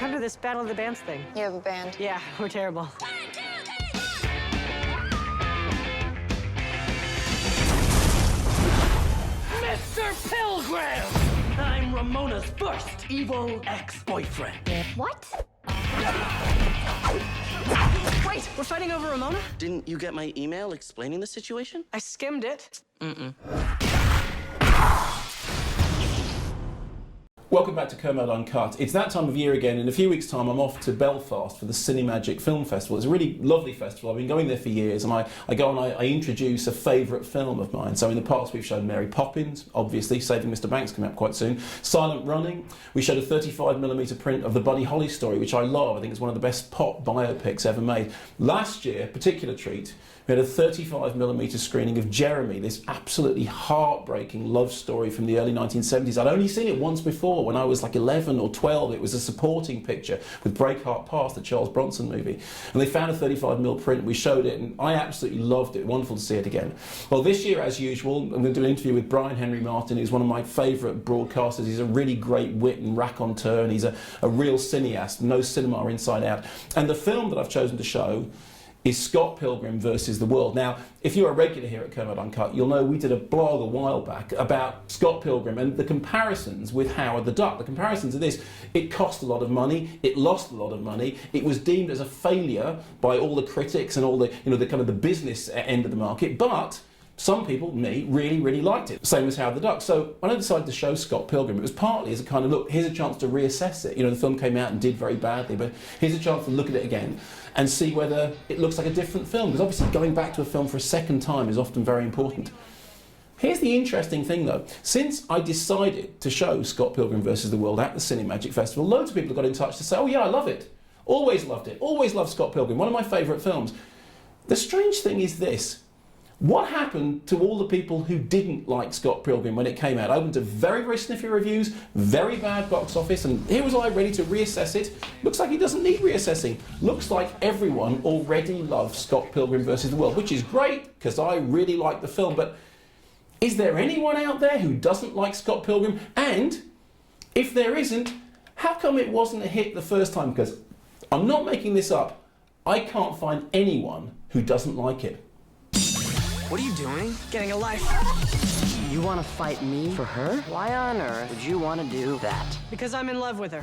Come to this Battle of the Bands thing. You have a band? Yeah, we're terrible. Mr. Pilgrim! I'm Ramona's first evil ex-boyfriend. What? Wait, we're fighting over Ramona? Didn't you get my email explaining the situation? I skimmed it. Welcome back to Kermode Uncut. It's that time of year again. In a few weeks' time, I'm off to Belfast for the Cinemagic Film Festival. It's a really lovely festival. I've been going there for years, and I go and I introduce a favourite film of mine. So in the past, we've shown Mary Poppins, obviously, Saving Mr. Banks coming up quite soon. Silent Running. We showed a 35mm print of the Buddy Holly story, which I love. I think it's one of the best pop biopics ever made. Last year, particular treat, we had a 35mm screening of Jeremy, this absolutely heartbreaking love story from the early 1970s. I'd only seen it once before when I was like 11 or 12. It was a supporting picture with Breakheart Pass, the Charles Bronson movie. And they found a 35mm print, we showed it, and I absolutely loved it. Wonderful to see it again. Well, this year, as usual, I'm going to do an interview with Brian Henry Martin, who's one of my favourite broadcasters. He's a really great wit and raconteur, and he's a real cineast, knows cinema inside out. And the film that I've chosen to show is Scott Pilgrim versus the World. Now, if you're a regular here at Kermode Uncut, you'll know we did a blog a while back about Scott Pilgrim and the comparisons with Howard the Duck. The comparisons of this: it cost a lot of money, it lost a lot of money, it was deemed as a failure by all the critics and all the, the kind of the business end of the market, but some people, me, really liked it. Same as Howard the Duck. So when I decided to show Scott Pilgrim, it was partly as a kind of, look, here's a chance to reassess it. The film came out and did very badly, but here's a chance to look at it again and see whether it looks like a different film. Because obviously going back to a film for a second time is often very important. Here's the interesting thing though. Since I decided to show Scott Pilgrim versus the World at the Cinemagic Festival, loads of people have got in touch to say, oh yeah, I love it. Always loved it. Always loved Scott Pilgrim. One of my favourite films. The strange thing is this. What happened to all the people who didn't like Scott Pilgrim when it came out? Open to very sniffy reviews, very bad box office, and here was I ready to reassess it. Looks like he doesn't need reassessing. Looks like everyone already loves Scott Pilgrim versus the World, which is great, because I really like the film, but is there anyone out there who doesn't like Scott Pilgrim? And if there isn't, how come it wasn't a hit the first time? Because I'm not making this up. I can't find anyone who doesn't like it. What are you doing? Getting a life. You want to fight me for her? Why on earth would you want to do that? Because I'm in love with her.